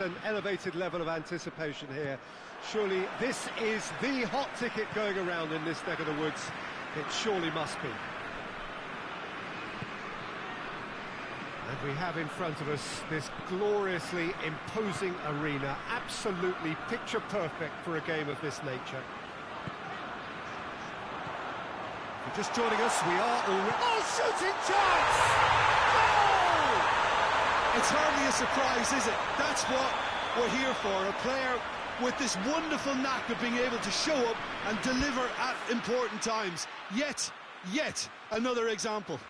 An elevated level of anticipation here. Surely this is the hot ticket going around in this neck of the woods. It surely must be. And we have in front of us this gloriously imposing arena, absolutely picture perfect for a game of this nature. If you're just joining us, we are already... Oh, shooting chance! It's hardly a surprise, is it? That's what we're here for, a player with this wonderful knack of being able to show up and deliver at important times. Yet another example.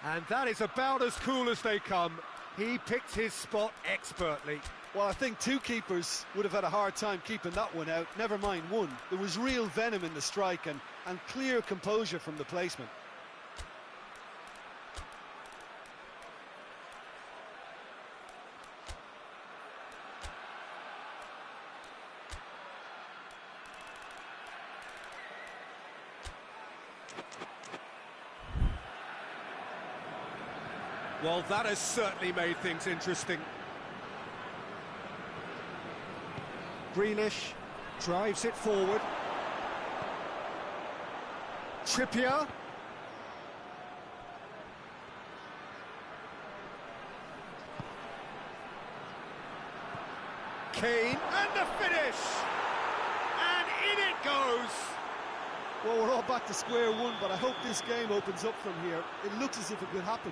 And that is about as cool as they come. He picked his spot expertly. Well, I think two keepers would have had a hard time keeping that one out, never mind one. There was real venom in the strike and clear composure from the placement. Well, that has certainly made things interesting. Grealish drives it forward. Trippier. Kane, and the finish! And in it goes! Well, we're all back to square one, but I hope this game opens up from here. It looks as if it could happen.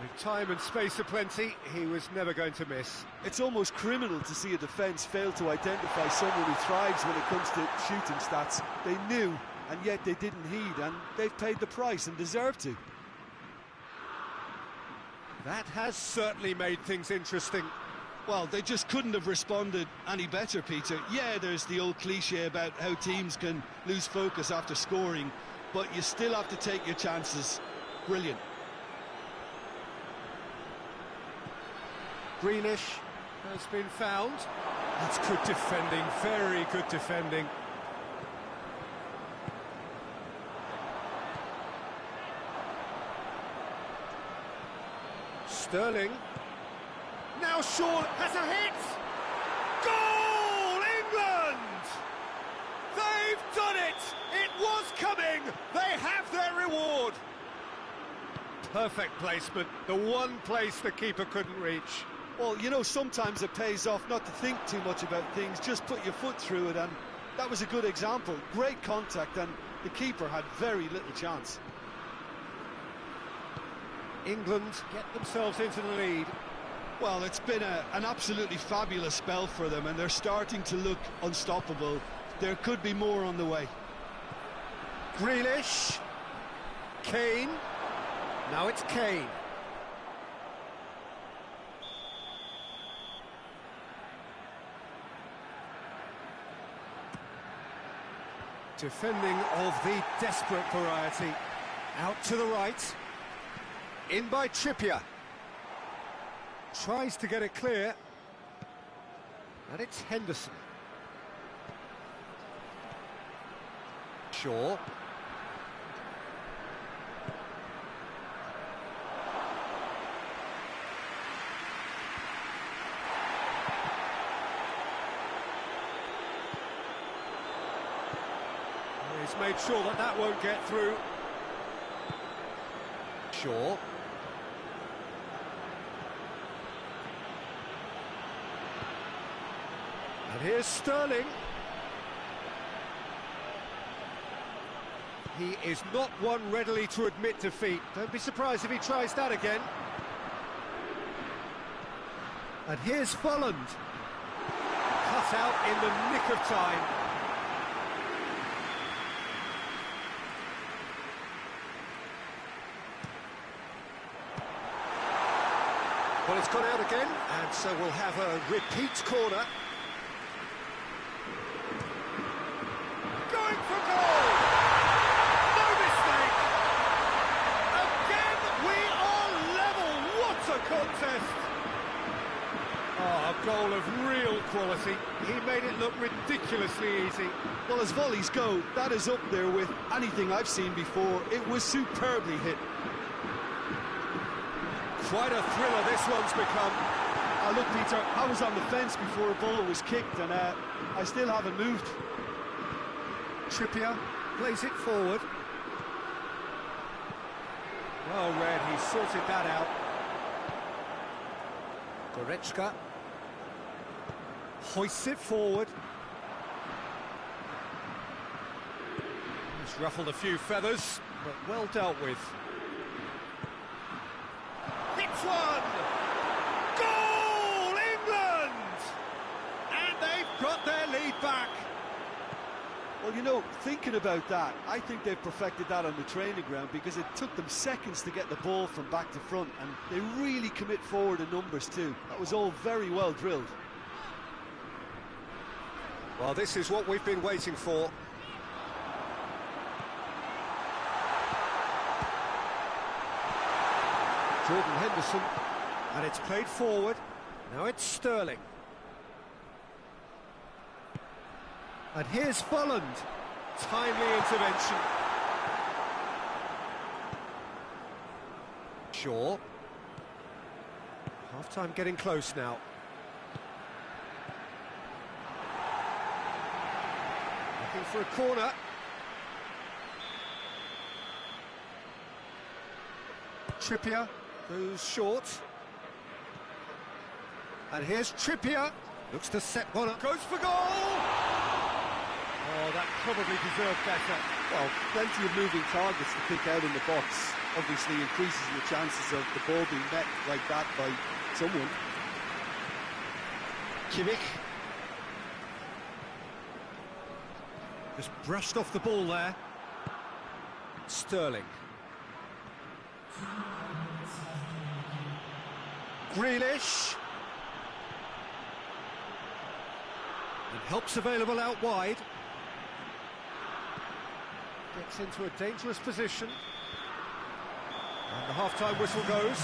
With time and space aplenty, he was never going to miss. It's almost criminal to see a defence fail to identify someone who thrives when it comes to shooting stats. They knew, and yet they didn't heed, and they've paid the price and deserve to. That has certainly made things interesting. Well, they just couldn't have responded any better, Peter. Yeah, there's the old cliche about how teams can lose focus after scoring, but you still have to take your chances. Brilliant. Grealish has been found. That's good defending, very good defending. Sterling. Now Shaw has a hit! Goal, England! They've done it! It was coming! They have their reward! Perfect placement, the one place the keeper couldn't reach. Well, you know, sometimes it pays off not to think too much about things, just put your foot through it, and that was a good example. Great contact, and the keeper had very little chance. England get themselves into the lead. Well, it's been an absolutely fabulous spell for them, and they're starting to look unstoppable. There could be more on the way. Grealish. Kane. Now it's Kane. Defending of the desperate variety. Out to the right. In by Trippier. Tries to get it clear. And it's Henderson. Shaw. He's made sure that that won't get through. Shaw. And here's Sterling. He is not one readily to admit defeat. Don't be surprised if he tries that again. And here's Folland. Cut out in the nick of time. Well, it's gone out again, and so we'll have a repeat corner. Going for goal! No mistake! Again, we are level! What a contest! Oh, a goal of real quality. He made it look ridiculously easy. Well, as volleys go, that is up there with anything I've seen before. It was superbly hit. Quite a thriller this one's become. Look, Peter, I was on the fence before a ball was kicked, and I still haven't moved. Trippier plays it forward. Well read, he sorted that out. Goretzka hoists it forward. He's ruffled a few feathers, but well dealt with. Hits one! Goal, England! And they've got their lead back. Well, you know, thinking about that, I think they've perfected that on the training ground, because it took them seconds to get the ball from back to front, and they really commit forward in numbers too. That was all very well drilled. Well, this is what we've been waiting for. Jordan Henderson, and it's played forward. Now it's Sterling. And here's Volland. Timely intervention. Shaw. Half-time getting close now. Looking for a corner. Trippier goes short. And here's Trippier. Looks to set one up. Goes for goal! Oh, that probably deserved better. Well, plenty of moving targets to pick out in the box. Obviously increases the chances of the ball being met like that by someone. Kimmich. Just brushed off the ball there. Sterling. Grealish. And help's available out wide. Gets into a dangerous position. And the half-time whistle goes.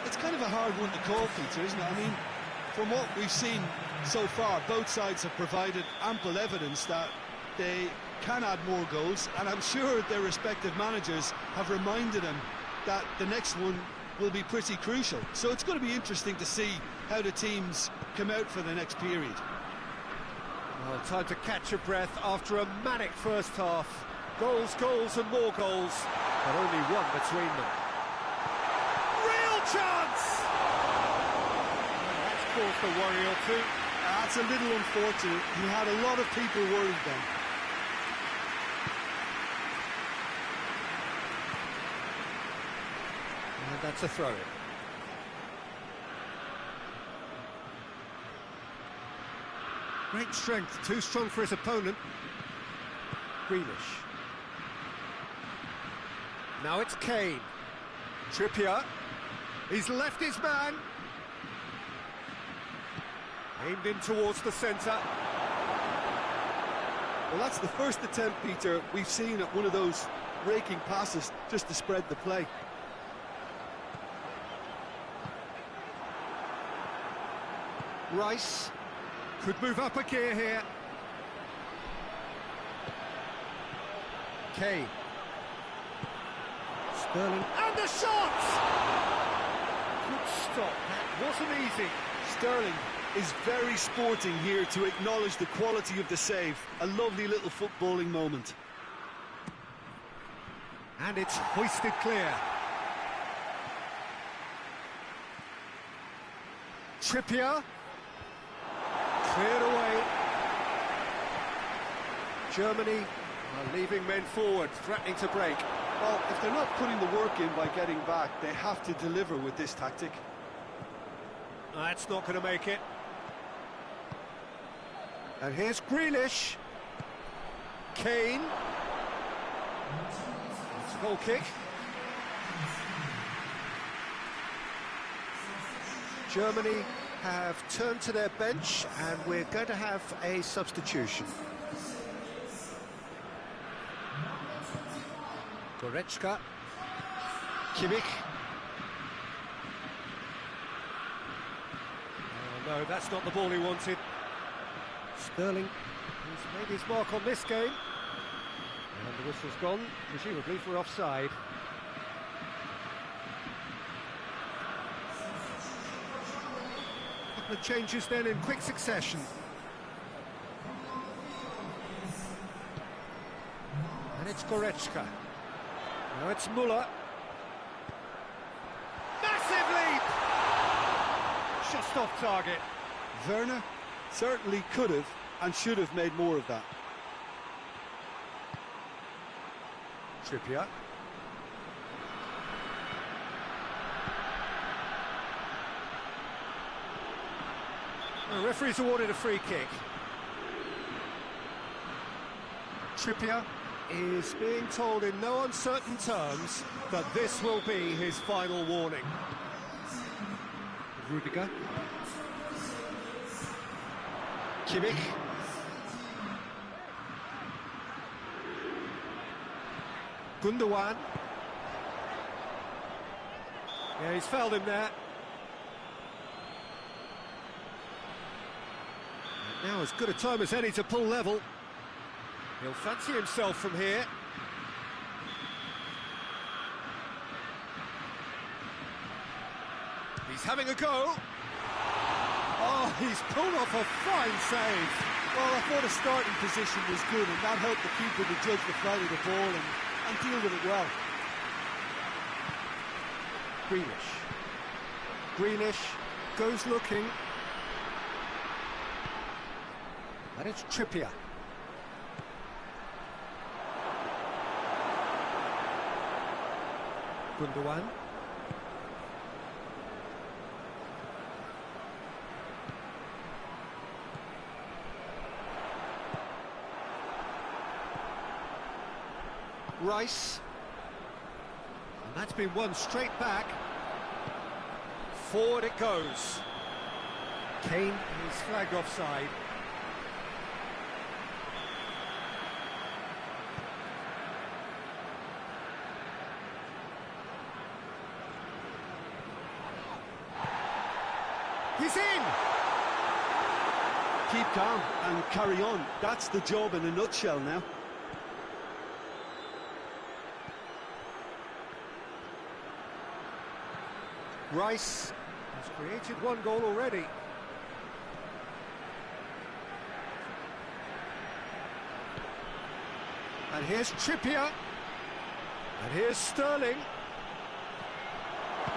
It's kind of a hard one to call, Peter, isn't it? I mean, from what we've seen so far, both sides have provided ample evidence that they can add more goals, and I'm sure their respective managers have reminded them that the next one will be pretty crucial. So it's going to be interesting to see how the teams come out for the next period. Well, time to catch a breath after a manic first half. Goals, goals and more goals, but only one between them. Real chance! Well, that's caused a worry or two. That's a little unfortunate. He had a lot of people worried then. And that's a throw-in. Great strength, too strong for his opponent. Grealish. Now it's Kane. Trippier. He's left his man. Aimed in towards the centre. Well, that's the first attempt, Peter, we've seen at one of those raking passes just to spread the play. Rice could move up a gear here. Kane. Sterling. And the shot! Good stop. That wasn't easy. Sterling is very sporting here to acknowledge the quality of the save. A lovely little footballing moment. And it's hoisted clear. Trippier. Cleared away. Germany are leaving men forward, threatening to break. Well, if they're not putting the work in by getting back, they have to deliver with this tactic. That's not going to make it. And here's Grealish. Kane. It's a goal kick. Germany have turned to their bench, and we're going to have a substitution. Goretzka. Kimmich. Oh no, that's not the ball he wanted. Sterling, who's made his mark on this game. And the whistle's gone, presumably for offside. couple of changes then in quick succession. And it's Goretzka. Now it's Müller. Massive leap! Just off target. Werner certainly could have and should have made more of that. Trippier. The referee's awarded a free kick. Trippier is being told in no uncertain terms that this will be his final warning. Rudiger. Kimmich. Gundogan. Yeah, he's fouled him there. And now as good a time as any to pull level. He'll fancy himself from here. He's having a go. Oh, he's pulled off a fine save. Well, I thought the starting position was good, and that helped the keeper to judge the flight of the ball and deal with it well. Greenish goes looking. And it's Trippier. Gundogan. Rice. And that's been won straight back. Forward it goes. Kane is flagged offside. He's in! Keep calm and carry on. That's the job in a nutshell now. Rice has created one goal already. And here's Trippier. And here's Sterling.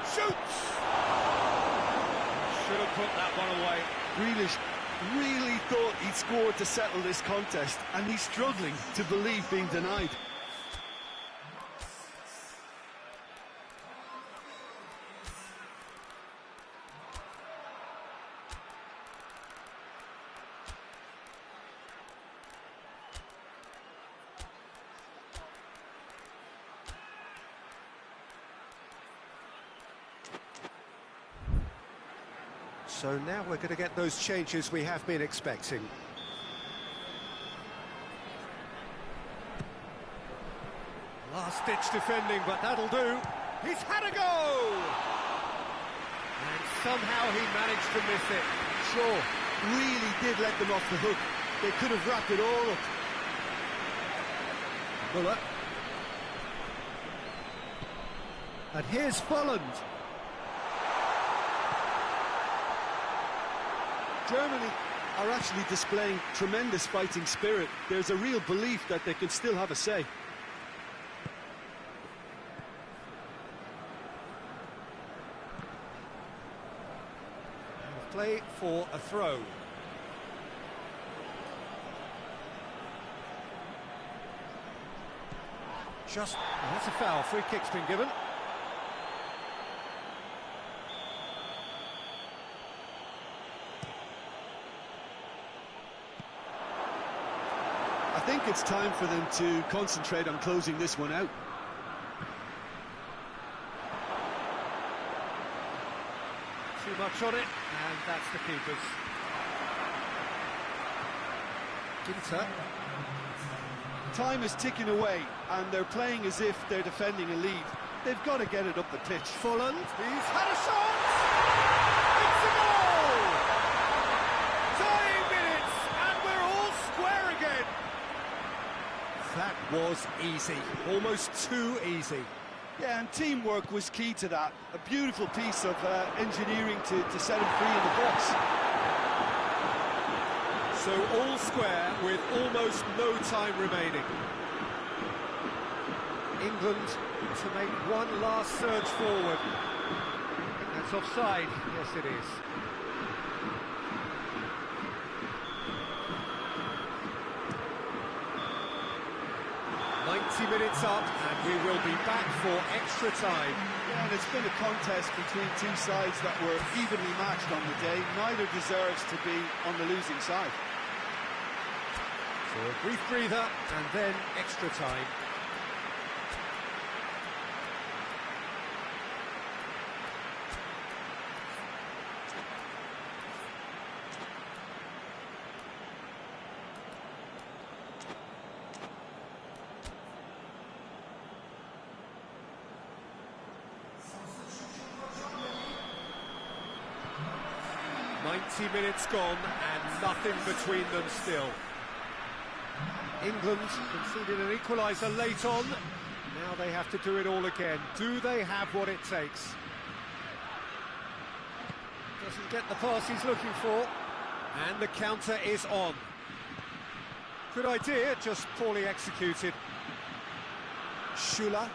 Shoots! Should have put that one away. Grealish really thought he'd scored to settle this contest, and he's struggling to believe being denied. So now we're going to get those changes we have been expecting. Last-ditch defending, but that'll do. He's had a go! And somehow he managed to miss it. Sure, really did let them off the hook. They could have wrapped it all up. Müller. And here's Folland. Germany are actually displaying tremendous fighting spirit. There's a real belief that they can still have a say. Play for a throw. That's a foul. Free kick's been given. I think it's time for them to concentrate on closing this one out. Too much on it, and that's the keeper's. Ginter. Time is ticking away, and they're playing as if they're defending a lead. They've got to get it up the pitch. Folland, he's had a shot! It's a goal! Dying minutes, and we're all square again. That was easy, almost too easy. Yeah, and teamwork was key to that. A beautiful piece of engineering to set him free in the box. So all square with almost no time remaining. England to make one last surge forward. That's offside. Yes, it is. 90 minutes up, and we will be back for extra time. Yeah, and it's been a contest between two sides that were evenly matched on the day. Neither deserves to be on the losing side. So a brief breather, and then extra time. Minutes gone and nothing between them still. England conceded an equaliser late on. Now they have to do it all again. Do they have what it takes? Doesn't get the pass he's looking for. And the counter is on. Good idea, just poorly executed. Schüller.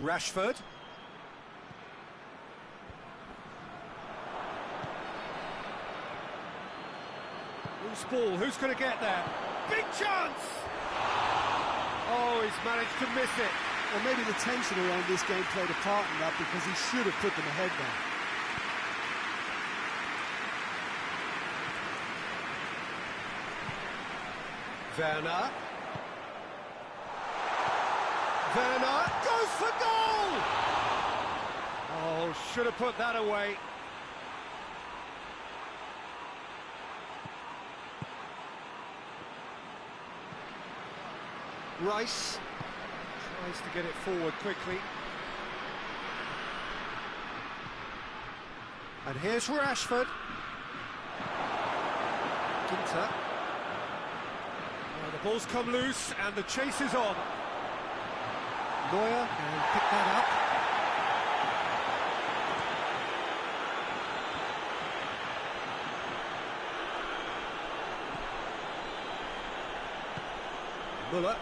Rashford. Loose ball, who's going to get there? Big chance! Oh, he's managed to miss it. Well, maybe the tension around this game played a part in that, because he should have put them ahead now. Werner. Werner goes for goal! Oh, should have put that away. Rice tries to get it forward quickly. And here's Rashford. Ginter. The ball's come loose and the chase is on. Neuer can pick that up. Müller.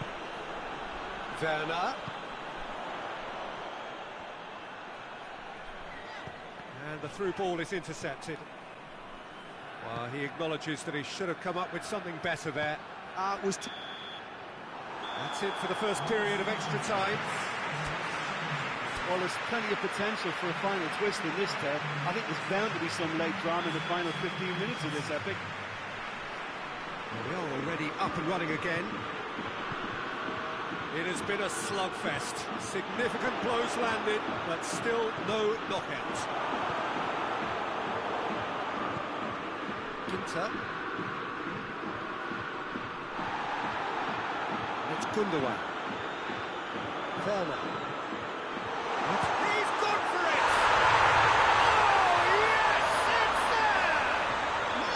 Werner. And the through ball is intercepted. Well, he acknowledges that he should have come up with something better there. That's it for the first period of extra time. Well, there's plenty of potential for a final twist in this, Ted. I think there's bound to be some late drama in the final 15 minutes of this epic. Well, we are already up and running again. It has been a slugfest. Significant blows landed, but still no knockout. Ginter. It's Gundogan. Werner. He's gone for it! Oh, yes, it's there!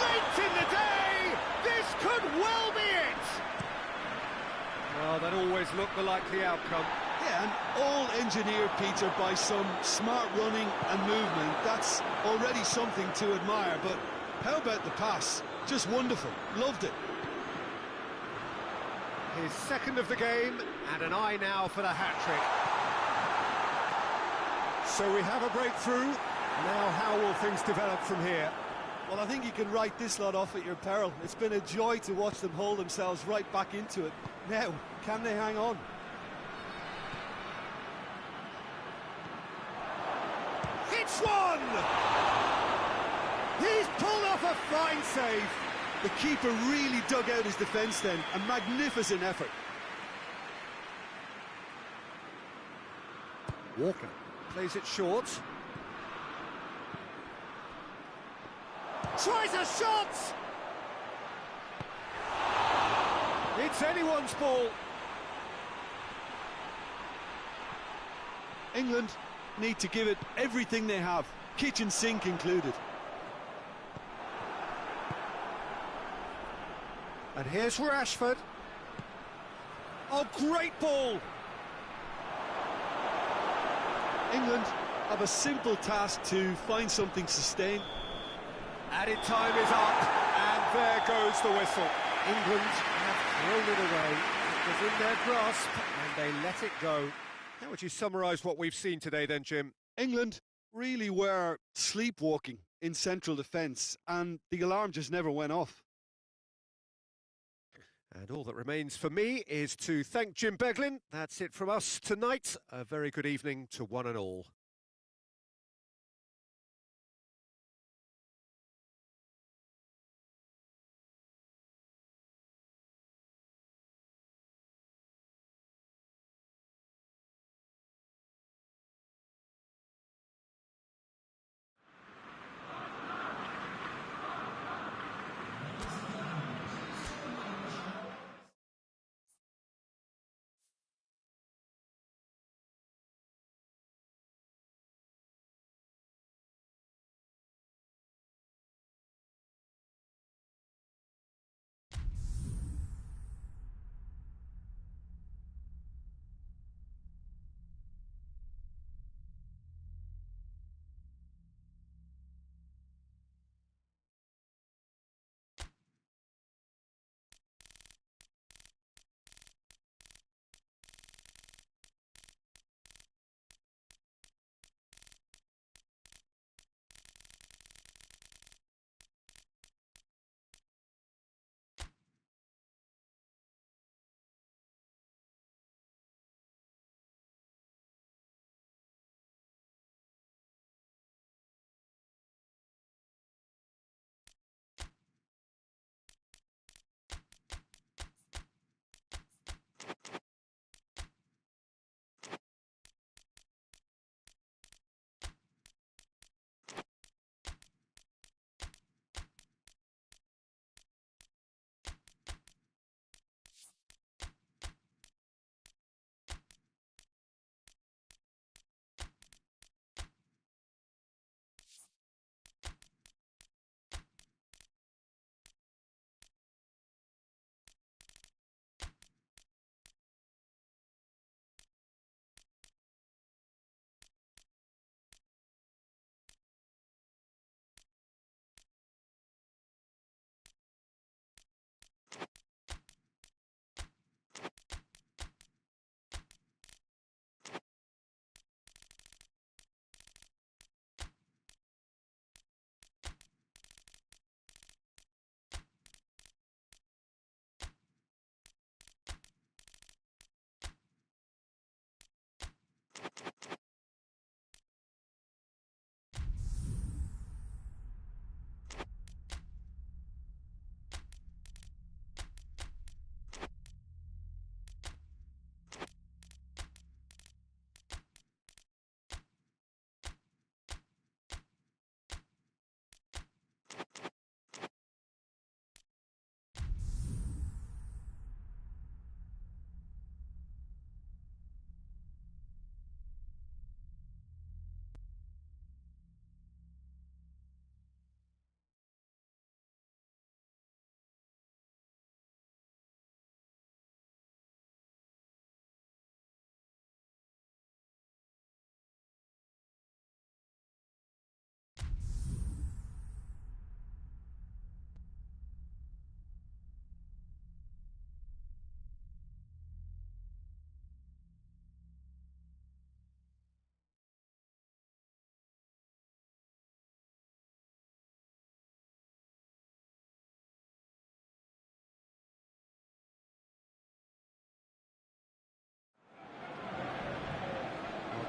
Late in the day, this could well be it! Well, that always looked the likely outcome. Yeah, and all engineered, Peter, by some smart running and movement. That's already something to admire, but how about the pass? Just wonderful. Loved it. His second of the game, and an eye now for the hat-trick. So we have a breakthrough. Now how will things develop from here? Well, I think you can write this lot off at your peril. It's been a joy to watch them hold themselves right back into it. Now, can they hang on? It's one! He's pulled off a fine save. The keeper really dug out his defence then. A magnificent effort. Walker plays it short. Tries a shot! It's anyone's ball. England need to give it everything they have, kitchen sink included. And here's Rashford. Oh, great ball! England have a simple task to find something sustained. Added time is up, and there goes the whistle. England have thrown it away. It was in their grasp, and they let it go. How would you summarise what we've seen today then, Jim? England really were sleepwalking in central defence, and the alarm just never went off. And all that remains for me is to thank Jim Beglin. That's it from us tonight. A very good evening to one and all.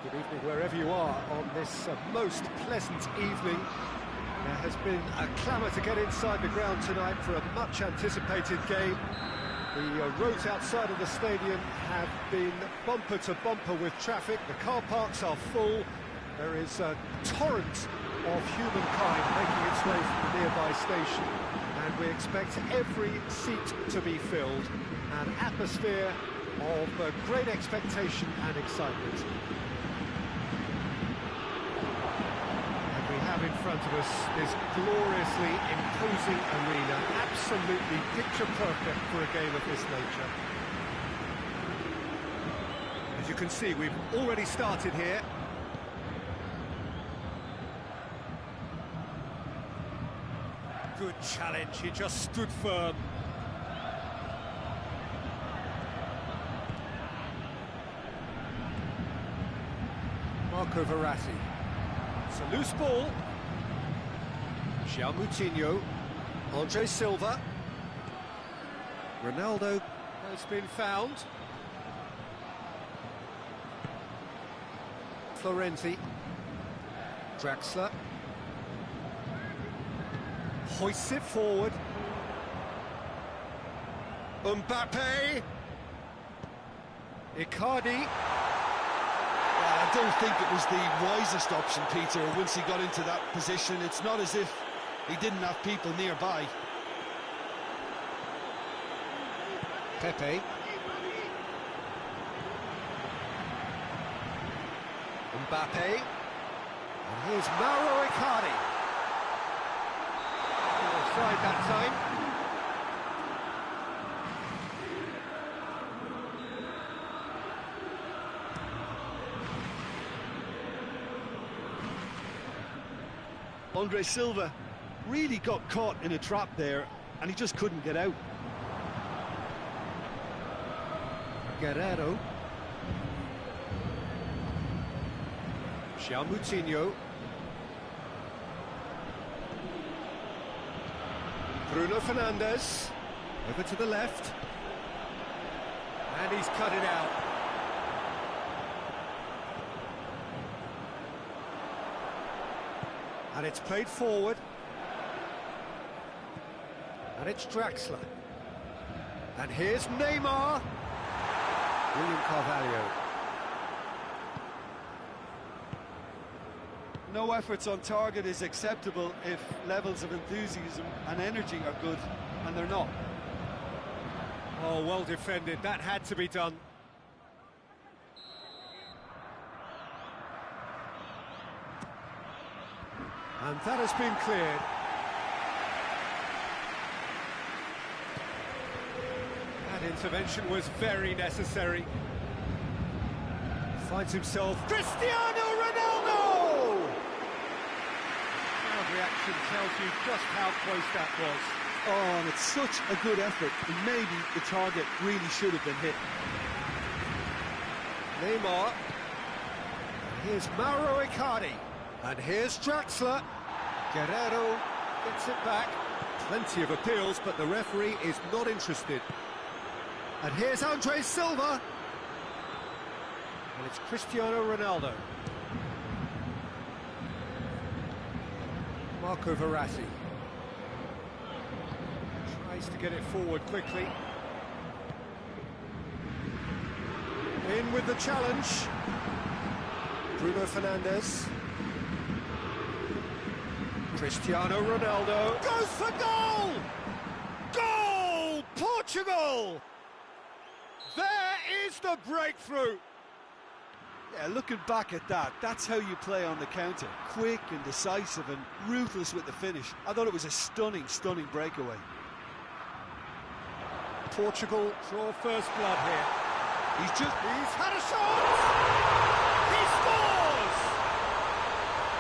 Good evening wherever you are on this most pleasant evening. There has been a clamour to get inside the ground tonight for a much anticipated game. The roads outside of the stadium have been bumper to bumper with traffic. The car parks are full. There is a torrent of humankind making its way from the nearby station, and we expect every seat to be filled. An atmosphere of great expectation and excitement. In front of us this gloriously imposing arena, absolutely picture perfect for a game of this nature. As you can see, we've already started here. Good challenge, he just stood firm. Marco Verratti. It's a loose ball. Moutinho. Andre Silva. Ronaldo has been found. Florenzi. Draxler. Hoists it forward. Mbappe. Icardi. I don't think it was the wisest option, Peter, once he got into that position. It's not as if he didn't have people nearby. Pepe. Mbappe. And here's Mauro Icardi. Offside that time. Andre Silva really got caught in a trap there, and he just couldn't get out. Guerrero. Moutinho. Bruno Fernandes. Over to the left. And he's cut it out. And it's played forward. And it's Draxler. And here's Neymar. William Carvalho. No efforts on target is acceptable if levels of enthusiasm and energy are good, and they're not. Oh, well defended. That had to be done. And that has been cleared. That intervention was very necessary. Finds himself Cristiano Ronaldo! Crowd reaction tells you just how close that was. Oh, and it's such a good effort, and maybe the target really should have been hit. Neymar. Here's Mauro Icardi. And here's Draxler. Guerrero gets it back. Plenty of appeals, but the referee is not interested. And here's Andre Silva. And it's Cristiano Ronaldo. Marco Verratti. Tries to get it forward quickly. In with the challenge. Bruno Fernandes. Cristiano Ronaldo goes for goal! Goal! Portugal! There is the breakthrough! Yeah, looking back at that, that's how you play on the counter. Quick and decisive and ruthless with the finish. I thought it was a stunning, stunning breakaway. Portugal draw first blood here. He's had a shot! He scores!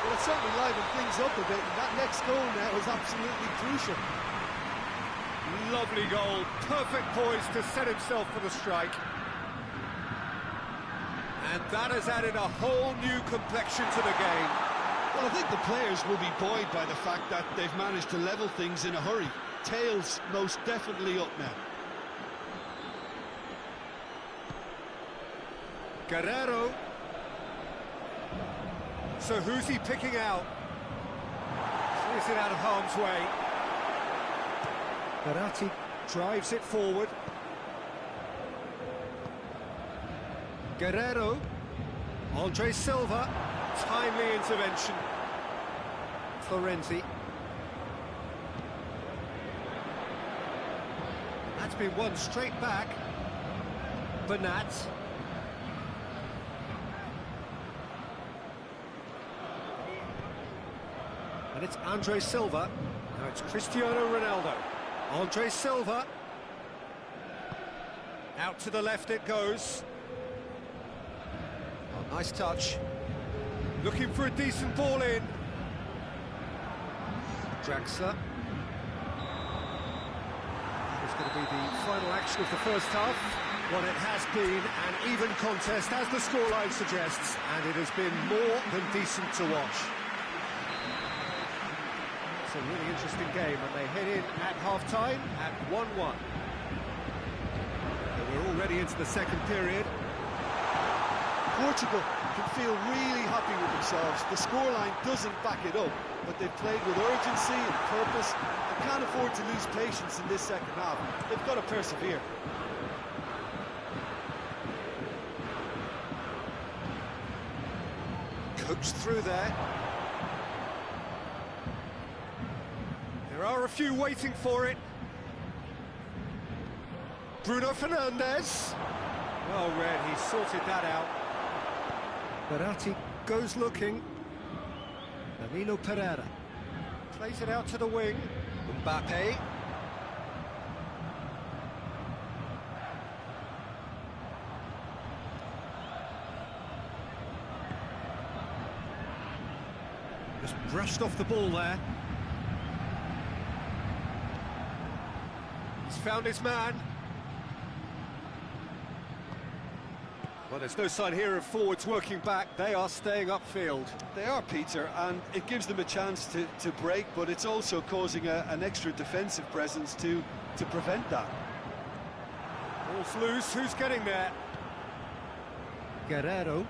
Well, it certainly livened things up a bit, and that next goal now is absolutely crucial. Lovely goal, perfect poise to set himself for the strike. And that has added a whole new complexion to the game. Well, I think the players will be buoyed by the fact that they've managed to level things in a hurry. Tails most definitely up now. Guerrero. So who's he picking out? Clears it out of harm's way. Verratti drives it forward. Guerrero. Andre Silva. Timely intervention. Florenzi. That's been won straight back. Bernat. And it's Andre Silva. Now it's Cristiano Ronaldo. Andre Silva. Out to the left it goes. Nice touch. Looking for a decent ball in. Draxler. It's going to be the final action of the first half. Well, it has been an even contest, as the scoreline suggests, and it has been more than decent to watch. It's a really interesting game, and they head in at half-time at 1-1. We're already into the second period. Portugal can feel really happy with themselves. The scoreline doesn't back it up, but they've played with urgency and purpose and can't afford to lose patience in this second half. They've got to persevere. Coaxed through there. There are a few waiting for it. Bruno Fernandes. Well read, he sorted that out. Verratti goes looking. Danilo Pereira plays it out to the wing. Mbappe. Just brushed off the ball there. He's found his man. Well, there's no sign here of forwards working back. They are staying upfield. They are, Peter, and it gives them a chance to break, but it's also causing an extra defensive presence to prevent that. Ball's loose. Who's getting there? Guerrero.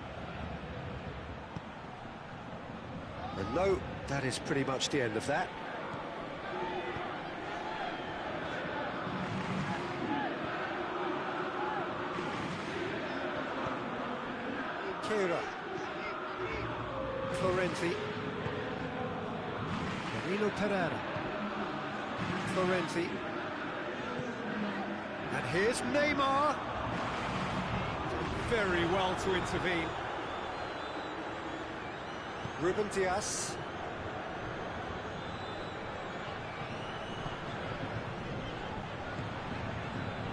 And no, that is pretty much the end of that. Kira. Florenti. Danilo Pereira. Florenti. And here's Neymar. Very well to intervene. Ruben Dias.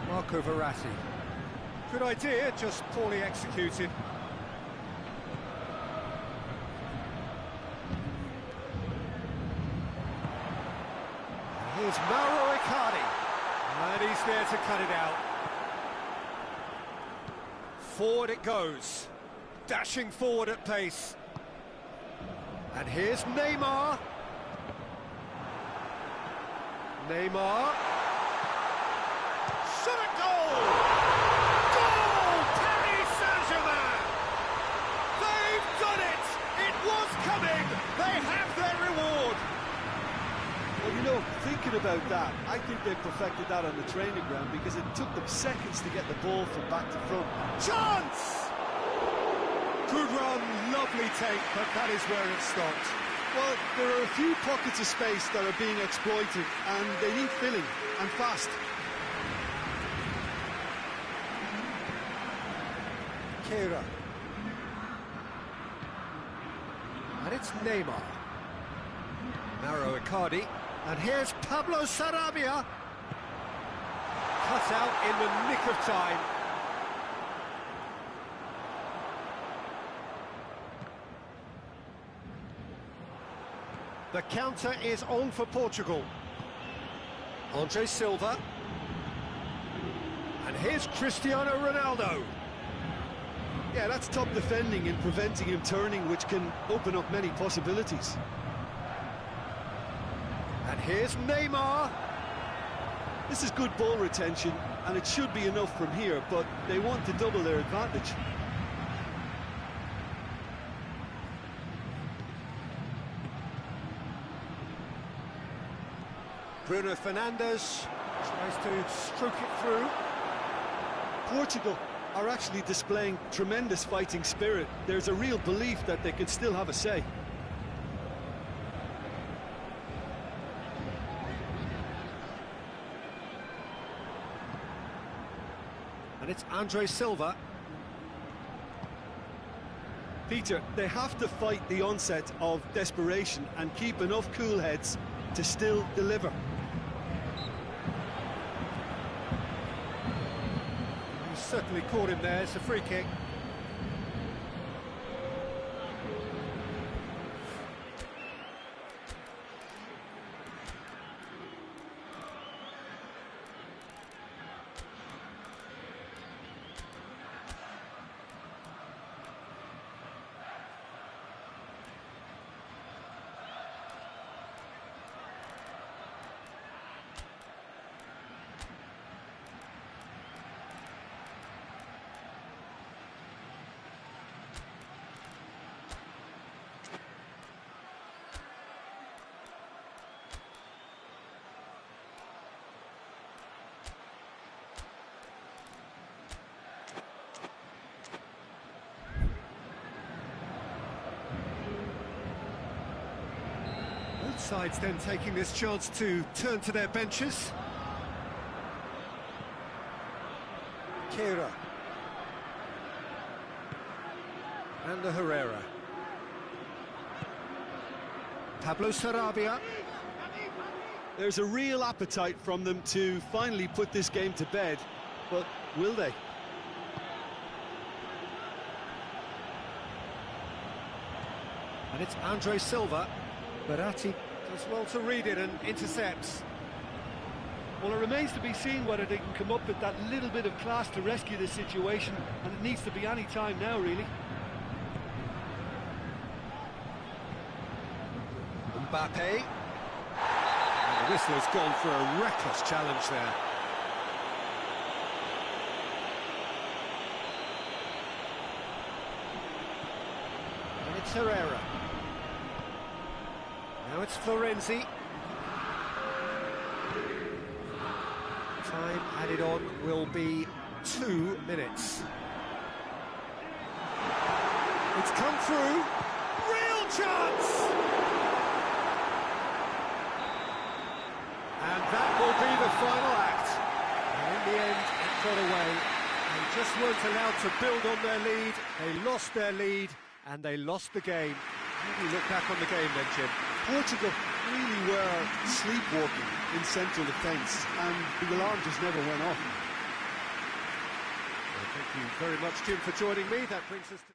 Marco Verratti. Good idea, just poorly executed. Here's Mauro Icardi. And he's there to cut it out. Forward it goes. Dashing forward at pace. And here's Neymar. Neymar. Shot at goal! Goal! Paris Saint-Germain! They've done it! It was coming! They have their reward! Well, you know, thinking about that, I think they perfected that on the training ground because it took them seconds to get the ball from back to front. Chance! Good run, lovely take, but that is where it stopped. Well, there are a few pockets of space that are being exploited, and they need filling, and fast. Kira. And it's Neymar. Mauro Icardi. And here's Pablo Sarabia. Cut out in the nick of time. The counter is on for Portugal. Andre Silva. And here's Cristiano Ronaldo. Yeah, that's top defending and preventing him turning, which can open up many possibilities. And here's Neymar. This is good ball retention, and it should be enough from here, but they want to double their advantage. Bruno Fernandes tries to stroke it through. Portugal are actually displaying tremendous fighting spirit. There's a real belief that they can still have a say. And it's Andre Silva. Peter, they have to fight the onset of desperation and keep enough cool heads to still deliver. He's certainly caught him there. It's a free kick. Both sides then taking this chance to turn to their benches. Kehrer. And the Herrera. Pablo Sarabia. There's a real appetite from them to finally put this game to bed, but will they? And it's Andre Silva. Berratti does well to read it and intercepts. Well, it remains to be seen whether they can come up with that little bit of class to rescue the situation, and it needs to be any time now, really. Mbappe. And the whistle has gone for a reckless challenge there. And it's Herrera. Now it's Florenzi. Time added on will be 2 minutes. It's come through. Real chance! And that will be the final act. And in the end, it got away. They just weren't allowed to build on their lead. They lost their lead, and they lost the game. How do you look back on the game then, Jim? Portugal really were sleepwalking in central defence, and the alarm just never went off. Well, thank you very much, Jim, for joining me. That brings us to...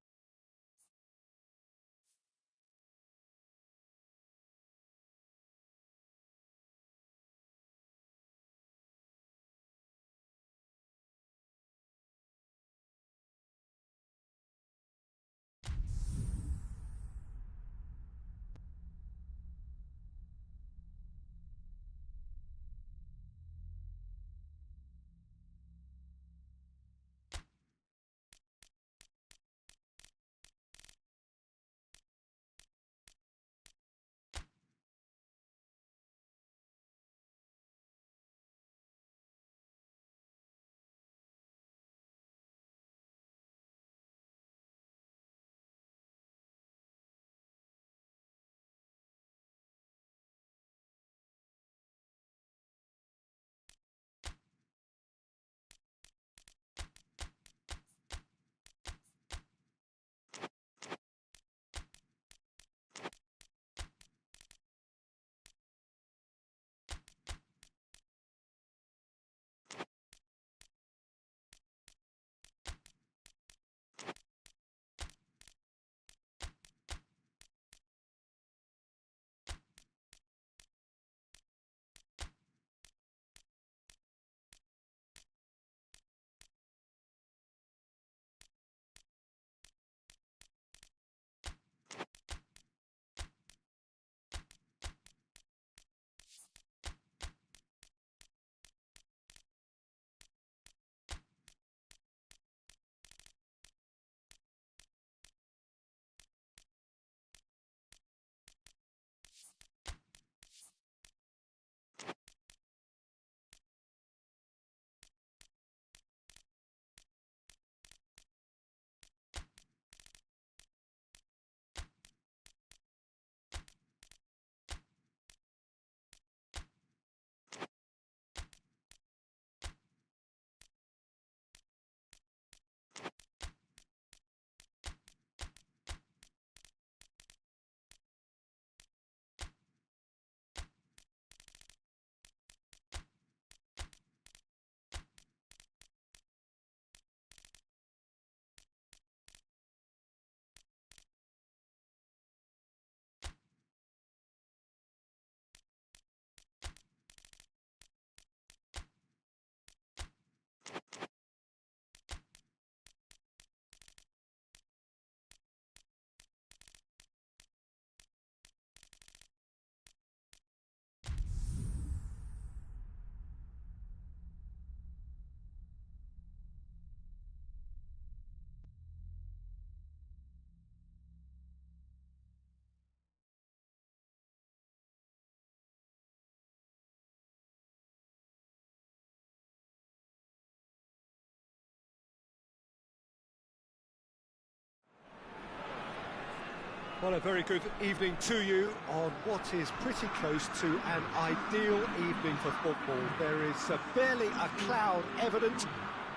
Well, a very good evening to you on what is pretty close to an ideal evening for football. There is barely a cloud evident.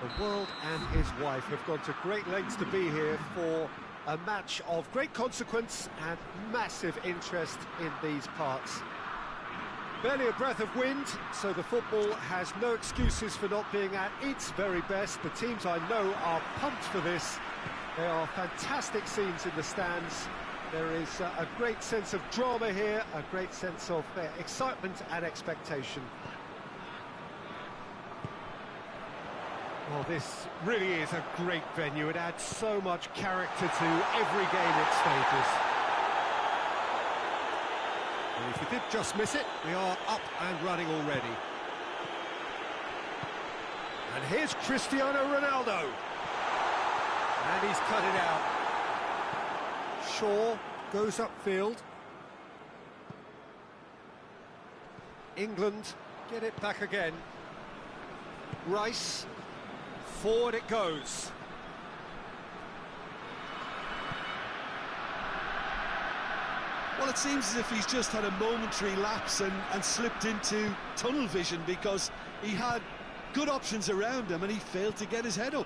The world and his wife have gone to great lengths to be here for a match of great consequence and massive interest in these parts. Barely a breath of wind, so the football has no excuses for not being at its very best. The teams I know are pumped for this. There are fantastic scenes in the stands. There is a great sense of drama here, a great sense of excitement and expectation. Well, this really is a great venue. It adds so much character to every game it stages. And if you did just miss it, we are up and running already. And here's Cristiano Ronaldo. And he's cut it out. Shaw goes upfield. England get it back again. Rice, forward it goes. Well, it seems as if he's just had a momentary lapse and slipped into tunnel vision, because he had good options around him and he failed to get his head up.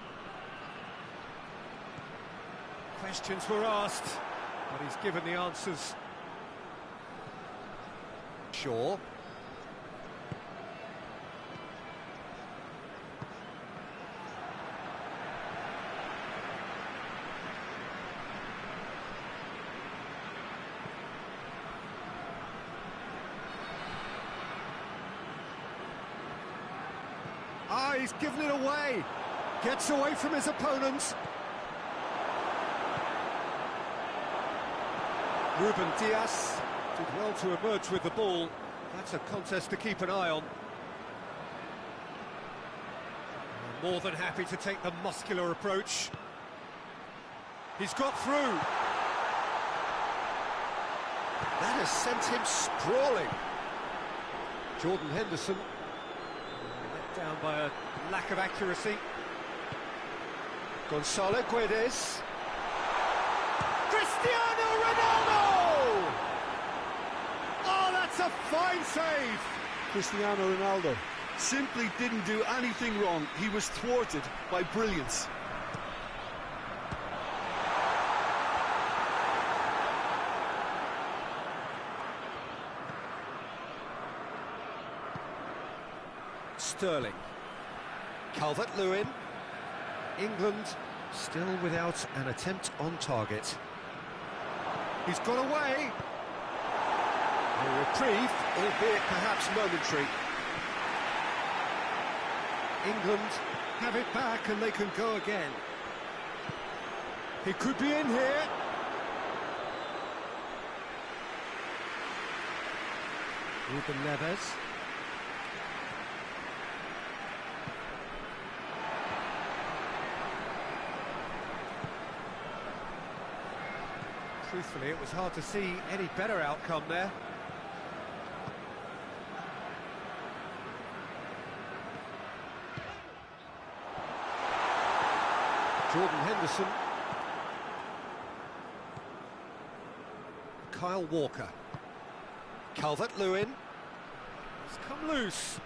Questions were asked, but he's given the answers. Shaw. Ah, he's given it away. Gets away from his opponents. Ruben Dias did well to emerge with the ball. That's a contest to keep an eye on. More than happy to take the muscular approach. He's got through. That has sent him sprawling. Jordan Henderson, let down by a lack of accuracy. Gonzalo Guedes. Cristiano Ronaldo! Oh, that's a fine save! Cristiano Ronaldo simply didn't do anything wrong. He was thwarted by brilliance. Sterling. Calvert-Lewin. England still without an attempt on target. He's got away. A reprieve, albeit perhaps momentary. England have it back and they can go again. He could be in here. Ruben Neves. Truthfully, it was hard to see any better outcome there. Jordan Henderson. Kyle Walker. Calvert-Lewin. It's come loose.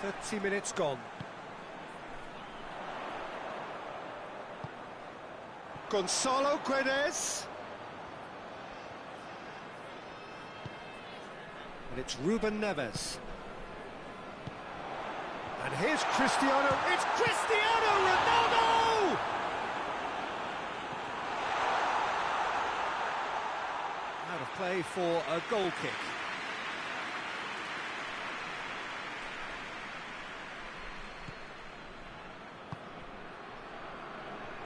"30 minutes gone. Gonzalo Guedes. And it's Ruben Neves. And here's Cristiano. It's Cristiano Ronaldo! Out of play for a goal kick.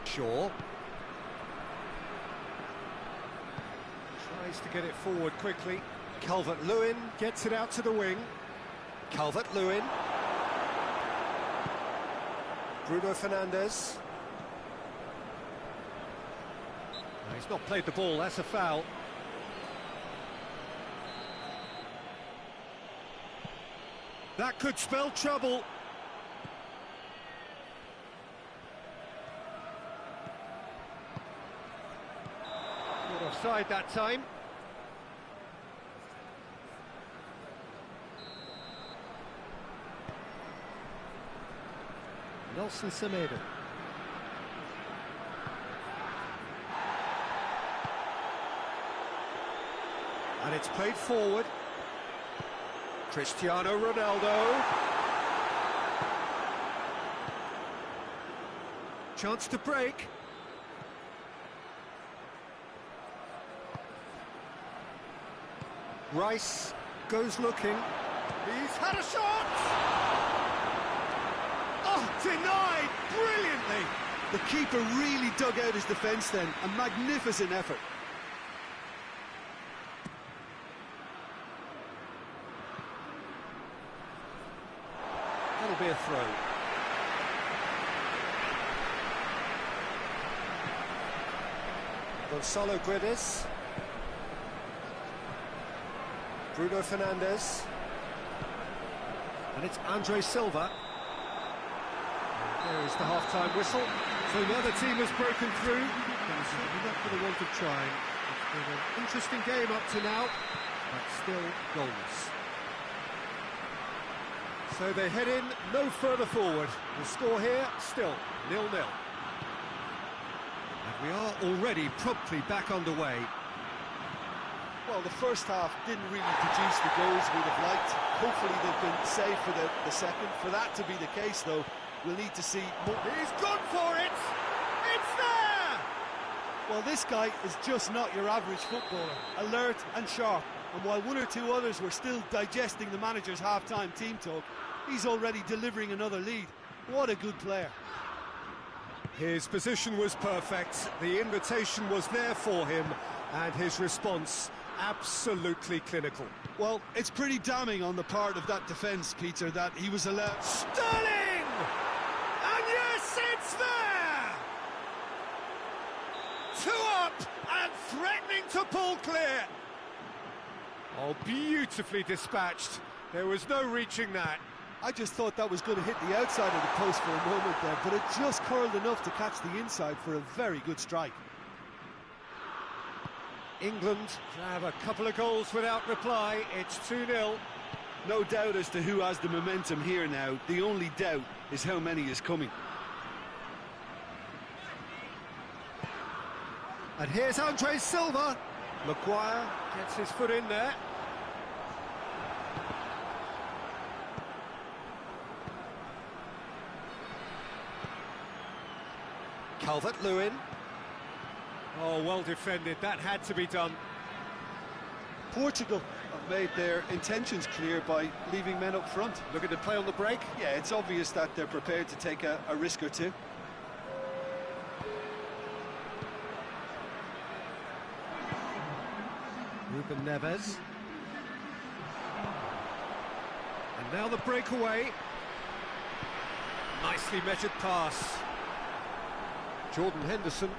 Shaw. Tries to get it forward quickly. Calvert-Lewin gets it out to the wing. Calvert-Lewin. Bruno Fernandes. No, he's not played the ball, that's a foul. That could spell trouble. offside that time. Nelson Semedo. And it's played forward. Cristiano Ronaldo. Chance to break. Rice goes looking. He's had a shot! Oh, denied brilliantly! The keeper really dug out his defence then. A magnificent effort. That'll be a throw. Gonzalo Guedes. Bruno Fernandes. And it's Andre Silva. There is the half-time whistle. So the other team has broken through. Not for the want of trying. It's been an interesting game up to now, but still goalless. So they head in no further forward. The score here, still 0-0. And we are already promptly back underway. Well, the first half didn't really produce the goals we'd have liked. Hopefully they've been saved for the second. For that to be the case, though, we'll need to see more. He's gone for it! It's there! Well, this guy is just not your average footballer. Alert and sharp. And while one or two others were still digesting the manager's half-time team talk, he's already delivering another lead. What a good player. His position was perfect, the invitation was there for him, and his response absolutely clinical. Well, it's pretty damning on the part of that defence, Peter, that he was allowed... Sterling! And yes, it's there! 2 up and threatening to pull clear. Oh, beautifully dispatched. There was no reaching that. I just thought that was going to hit the outside of the post for a moment there, but it just curled enough to catch the inside for a very good strike. England have a couple of goals without reply. It's 2-0. No doubt as to who has the momentum here now. The only doubt is how many is coming. And here's Andre Silva. Maguire gets his foot in there. Calvert-Lewin. Oh, well defended. That had to be done. Portugal have made their intentions clear by leaving men up front. Looking to play on the break. Yeah, it's obvious that they're prepared to take a risk or two. Ruben Neves. And now the breakaway. Nicely measured pass. Jordan Henderson.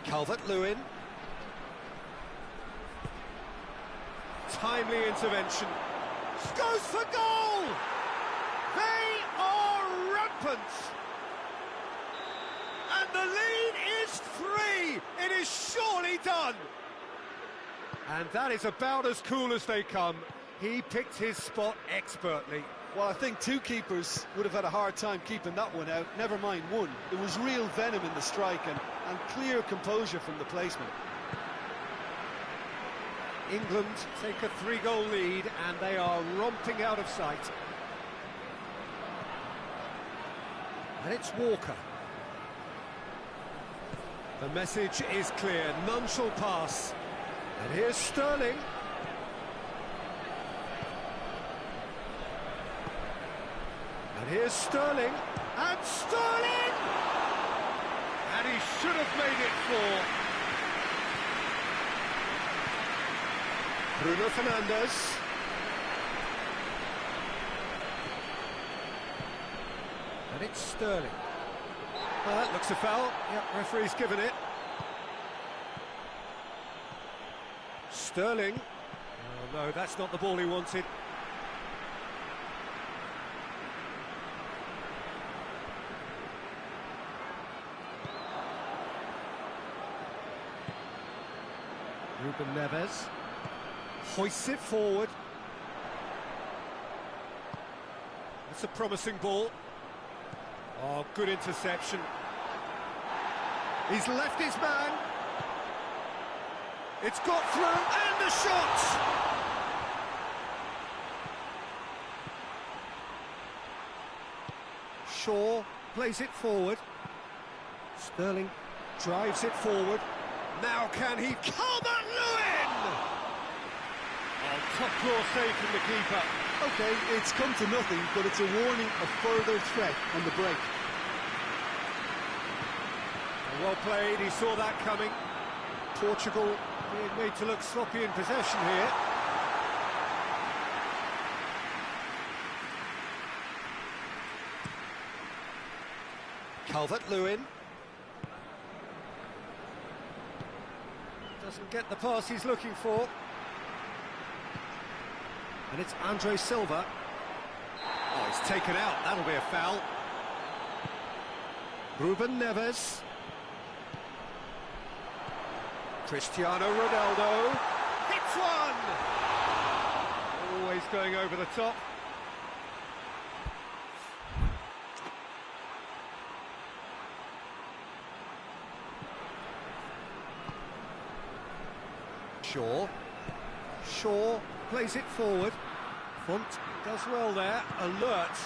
Calvert-Lewin. Timely intervention. Goes for goal! They are rampant! And the lead is 3! It is surely done! And that is about as cool as they come. He picked his spot expertly. Well, I think two keepers would have had a hard time keeping that one out, never mind one. There was real venom in the strike and clear composure from the placement. England take a 3-goal lead and they are romping out of sight. And it's Walker. The message is clear, none shall pass. And here's Sterling. And here's Sterling. And Sterling! And he should have made it 4. Bruno Fernandes. And it's Sterling. Well, that looks a foul. Yep, referee's given it. Sterling. Oh no, that's not the ball he wanted. Ruben Neves hoists it forward. It's a promising ball. Oh, good interception. He's left his man. It's got through, and the shot! Shaw plays it forward. Sterling drives it forward. Now can he... Calvert-Lewin! Oh, top draw save from the keeper. Okay, it's come to nothing, but it's a warning of further threat on the break. Well played, he saw that coming. Portugal being made to look sloppy in possession here. Calvert-Lewin. Doesn't get the pass he's looking for. And it's Andre Silva. Oh, he's taken out, that'll be a foul. Ruben Neves. Cristiano Ronaldo hits one! Always going over the top. Shaw plays it forward. Font does well there, alert.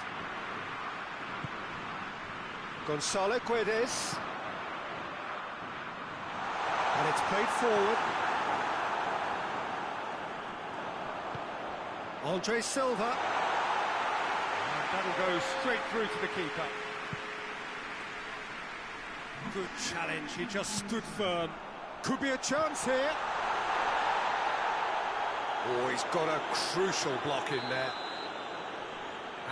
Gonzalo Guedes. And it's played forward. Andre Silva. And that'll go straight through to the keeper. Good challenge, he just stood firm. Could be a chance here. Oh, he's got a crucial block in there.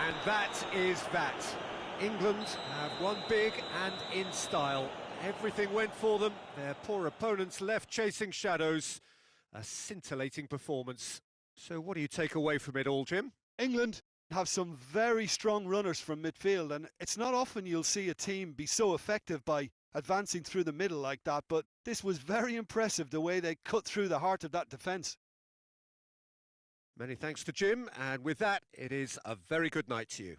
And that is that. England have won big and in style. Everything went for them. Their poor opponents left chasing shadows. A scintillating performance. So what do you take away from it all, Jim? England have some very strong runners from midfield, and it's not often you'll see a team be so effective by advancing through the middle like that, but this was very impressive, the way they cut through the heart of that defence. Many thanks to Jim, and with that, it is a very good night to you.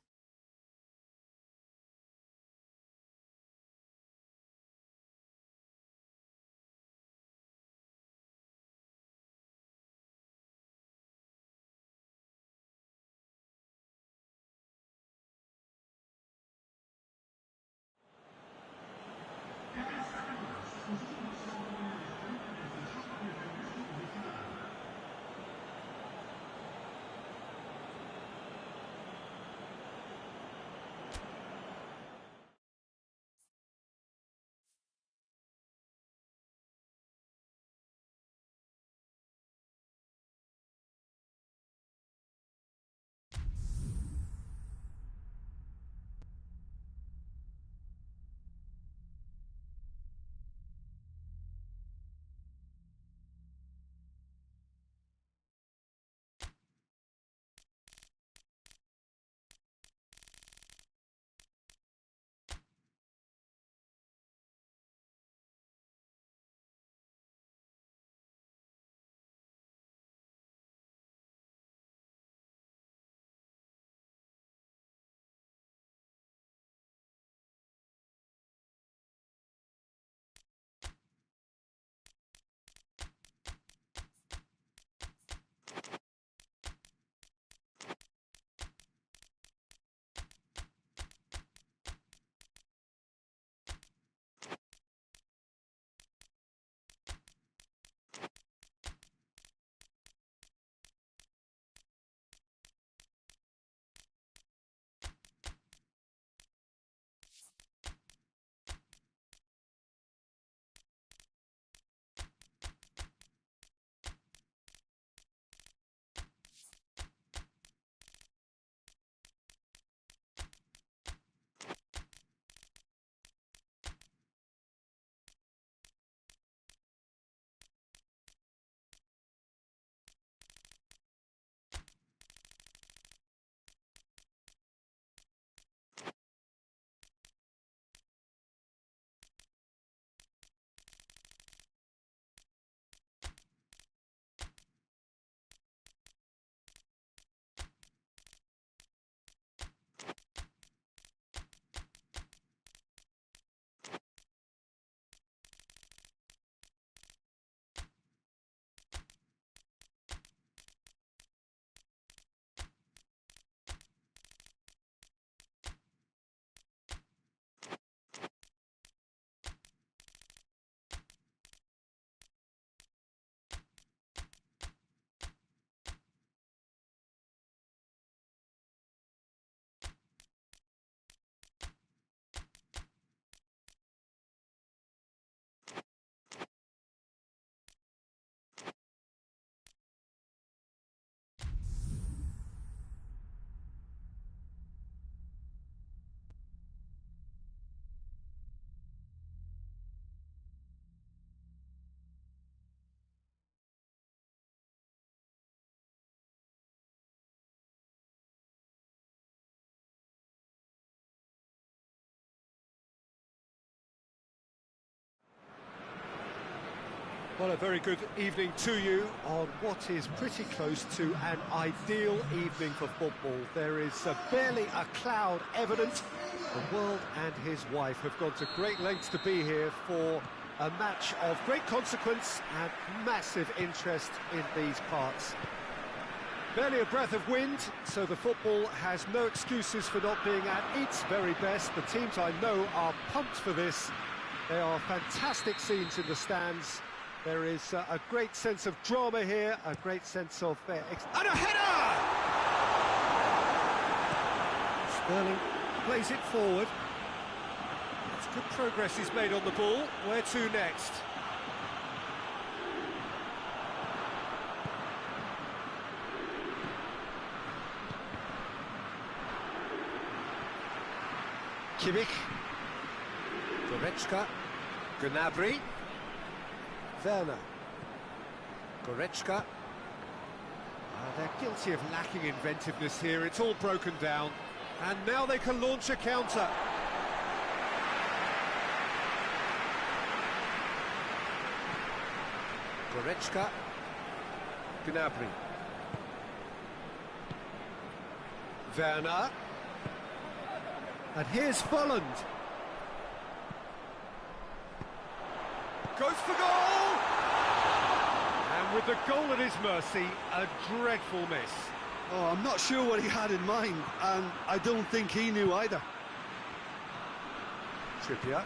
Well, a very good evening to you on what is pretty close to an ideal evening for football. There is barely a cloud evident. The world and his wife have gone to great lengths to be here for a match of great consequence and massive interest in these parts. Barely a breath of wind, so the football has no excuses for not being at its very best. The teams I know are pumped for this. There are fantastic scenes in the stands. There is a great sense of drama here, a great sense of... and a header! Sterling plays it forward. It's good progress he's made on the ball. Where to next? Kimmich, Goretzka, Gnabry, Werner, Goretzka. They're guilty of lacking inventiveness here. It's all broken down, and now they can launch a counter. Goretzka, Gnabry, Werner. And here's Folland. Goes for goal! And with the goal at his mercy, a dreadful miss. Oh, I'm not sure what he had in mind, and I don't think he knew either. Trippier.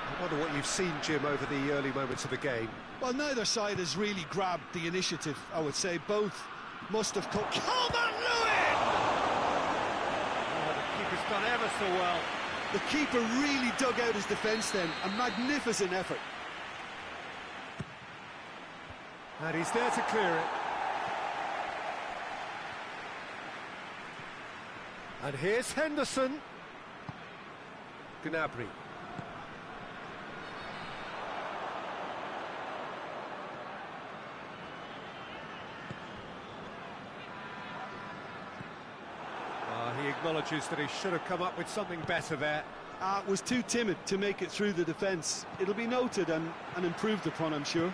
I wonder what you've seen, Jim, over the early moments of the game. Well, neither side has really grabbed the initiative, I would say. Both must have cut. Calvert-Lewin! Oh, the keeper's done ever so well. The keeper really dug out his defence then. A magnificent effort. And he's there to clear it. And here's Henderson. Gnabry. He acknowledges that he should have come up with something better there. Was too timid to make it through the defence. It'll be noted and improved upon, I'm sure.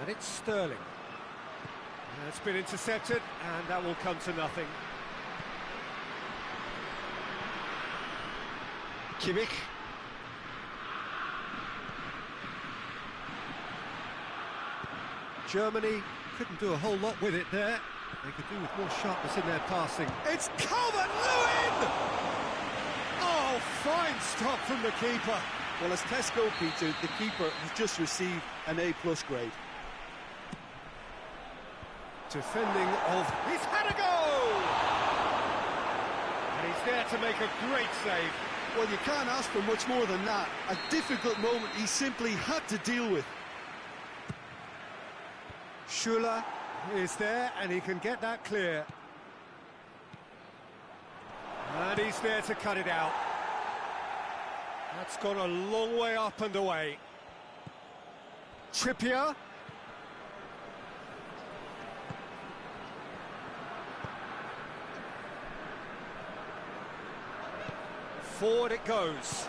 And it's Sterling. It's been intercepted, and that will come to nothing. Kimmich. Germany couldn't do a whole lot with it there. They could do with more sharpness in their passing. It's Calvert-Lewin! Oh, fine stop from the keeper. Well, as Tesco, Peter, the keeper has just received an A+ grade. Defending of... He's had a goal! And he's there to make a great save. Well, you can't ask for much more than that. A difficult moment he simply had to deal with. Schuller is there, and he can get that clear. And he's there to cut it out. That's gone a long way up and away. Trippier. Forward it goes.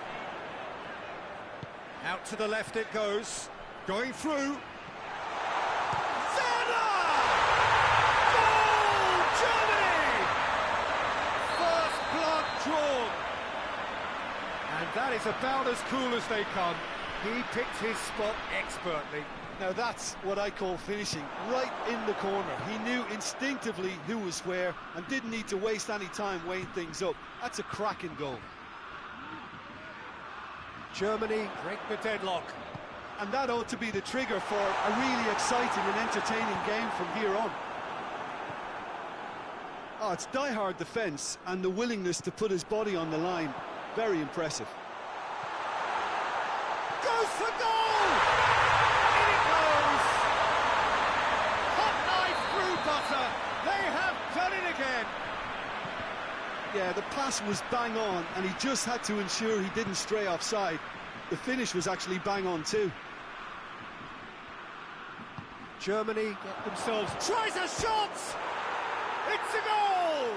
Out to the left it goes. Going through. Drawn. And that is about as cool as they come. He picked his spot expertly. Now that's what I call finishing, right in the corner. He knew instinctively who was where and didn't need to waste any time weighing things up. That's a cracking goal. Germany break the deadlock. And that ought to be the trigger for a really exciting and entertaining game from here on. Oh, it's die-hard defence and the willingness to put his body on the line. Very impressive. Goes for goal! In it goes! Hot knife through butter. They have done it again. Yeah, the pass was bang on and he just had to ensure he didn't stray offside. The finish was actually bang on too. Germany get themselves... Tries a shot! It's a goal!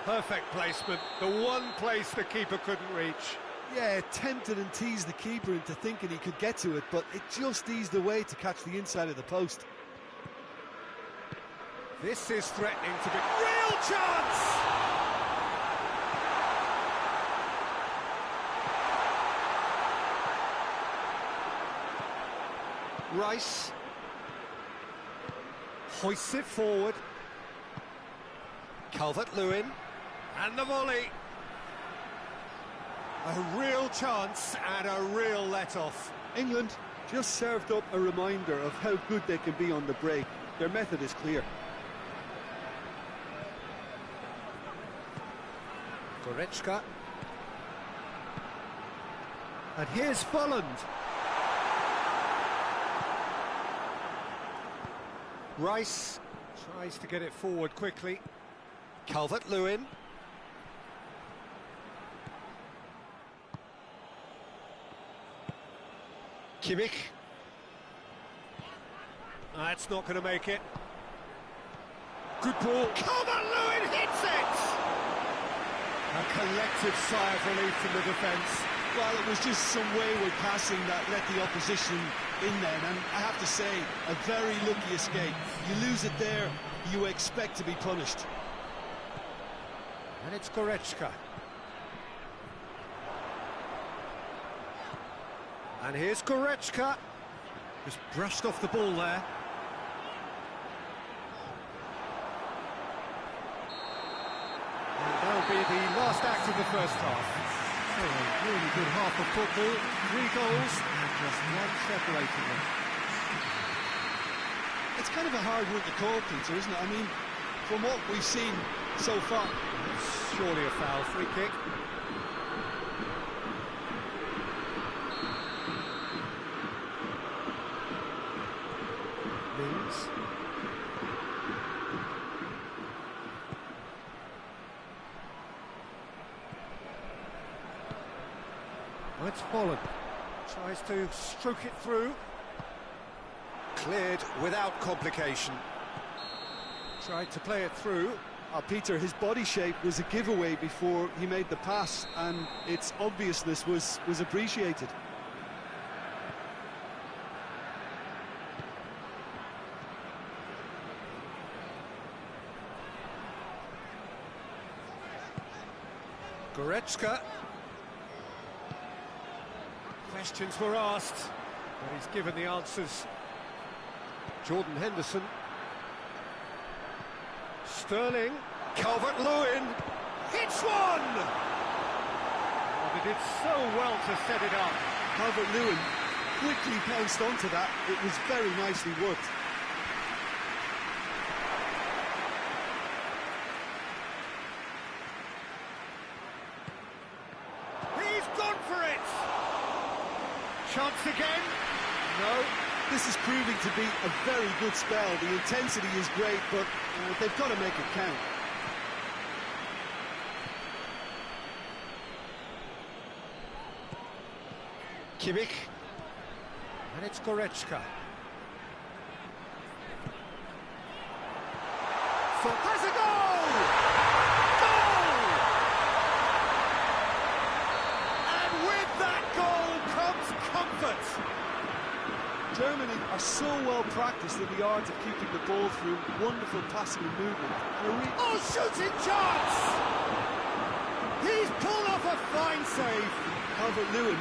Perfect placement, the one place the keeper couldn't reach. Yeah, tempted and teased the keeper into thinking he could get to it, but it just eased away to catch the inside of the post. This is threatening to be... Real chance! Rice hoists it forward. Calvert-Lewin, and the volley. A real chance and a real let-off. England just served up a reminder of how good they can be on the break. Their method is clear. Goretzka. And here's Folland. Rice tries to get it forward quickly. Calvert-Lewin. Kimmich. That's not going to make it. Good ball. Calvert-Lewin hits it! A collective sigh of relief from the defence. Well, it was just some wayward passing that let the opposition in then, and I have to say, a very lucky escape. You lose it there, you expect to be punished. And it's Goretzka. And here's Goretzka. Just brushed off the ball there. And that'll be the last act of the first half. So a really good half of football, 3 goals and just one separating them. It's kind of a hard one to call, Peter, isn't it? I mean, from what we've seen so far. It's surely a foul, free kick. Means. It's Folland. Tries to stroke it through. Cleared without complication. Tried to play it through. Peter, his body shape was a giveaway before he made the pass, and its obviousness was appreciated. Goretzka. Questions were asked, but he's given the answers. Jordan Henderson. Sterling. Calvert-Lewin. Hits one! Oh, they did so well to set it up. Calvert-Lewin quickly pounced onto that. It was very nicely worked. He's gone for it! Chance again? No. This is proving to be a very good spell. The intensity is great, but they've got to make it count. Kimmich. And it's Goretzka. Has a goal! Goal! And with that goal comes comfort. Germany are so well practiced in the art of keeping the ball through wonderful passing and movement. Oh, shooting chance! He's pulled off a fine save. Calvert-Lewin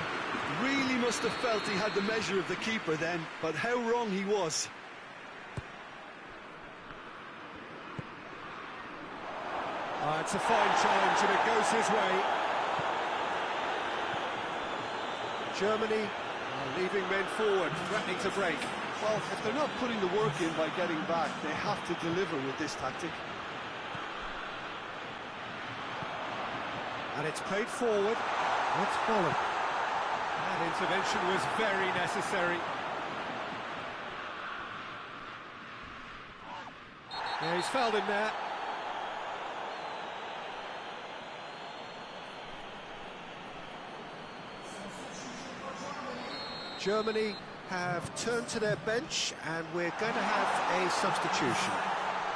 really must have felt he had the measure of the keeper then, but how wrong he was. It's a fine challenge and it goes his way. Germany are leaving men forward, threatening to break. Well, if they're not putting the work in by getting back, they have to deliver with this tactic. And it's played forward. It's Folland. That intervention was very necessary. Yeah, he's fouled him there. Germany have turned to their bench and we're going to have a substitution.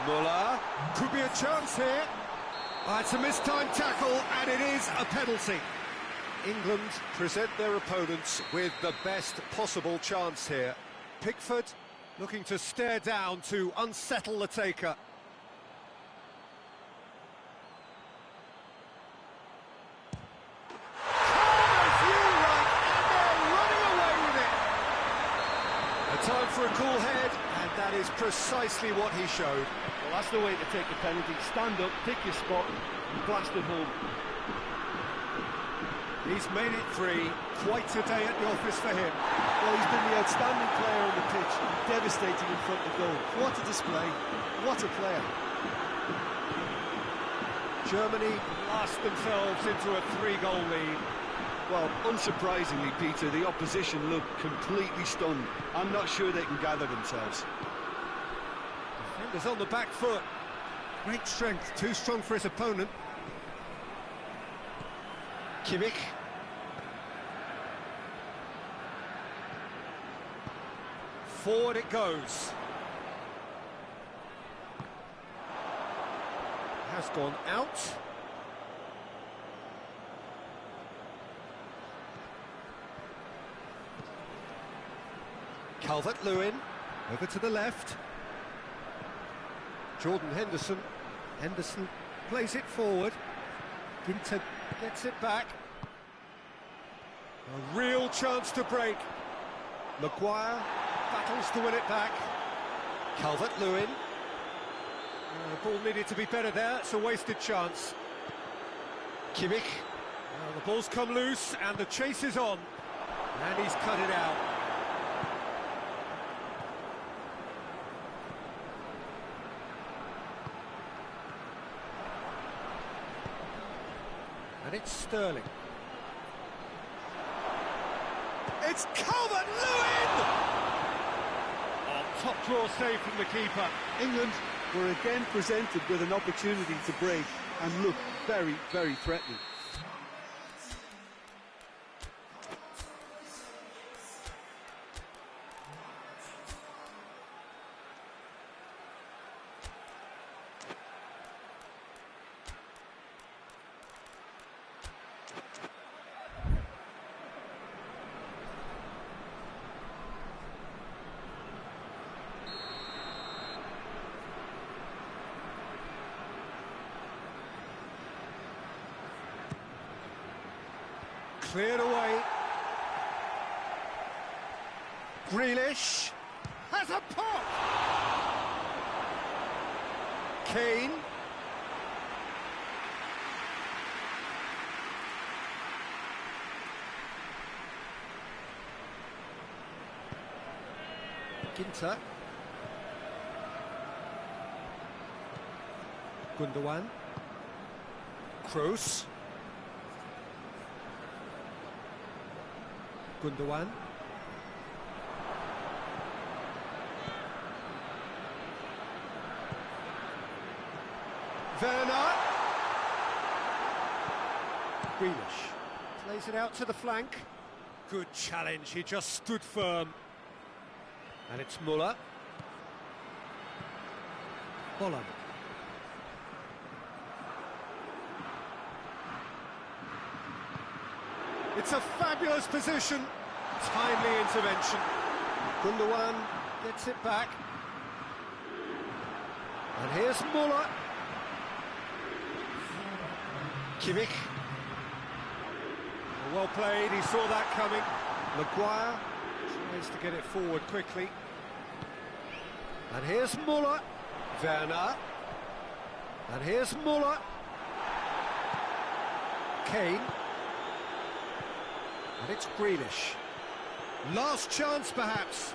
Muller, could be a chance here. It's a mistimed tackle, and it is a penalty. England present their opponents with the best possible chance here. Pickford looking to stare down to unsettle the taker. Time for a cool head, and that is precisely what he showed. Well, that's the way to take a penalty. Stand up, pick your spot, and blast it home. He's made it 3. Quite a day at the office for him. Well, he's been the outstanding player on the pitch, devastating in front of goal. What a display, what a player. Germany blast themselves into a 3-goal lead. Well, unsurprisingly, Peter, the opposition look completely stunned. I'm not sure they can gather themselves. Defenders on the back foot. Great strength, too strong for his opponent. Kimmich. Forward it goes. Has gone out. Calvert-Lewin, over to the left. Jordan Henderson. Henderson plays it forward. Ginter gets it back. A real chance to break. Maguire battles to win it back. Calvert-Lewin. The ball needed to be better there. It's a wasted chance. Kimmich. The ball's come loose and the chase is on. And he's cut it out. And it's Sterling. It's Calvert-Lewin! Oh, top draw save from the keeper. England were again presented with an opportunity to break and look very, very threatening. Cleared away. Grealish has a pop. Kane. Ginter. Gundogan. Kroos. Gundogan. Werner. Grealish plays it out to the flank. Good challenge, he just stood firm. And it's Muller. Holland. It's a fabulous position. Timely intervention. Gundogan gets it back. And here's Muller. Kimmich. Well played, he saw that coming. Maguire tries to get it forward quickly. And here's Muller. Werner. And here's Muller. Kane. And it's Grealish. Last chance, perhaps.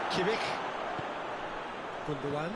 Kimmich. Gundogan.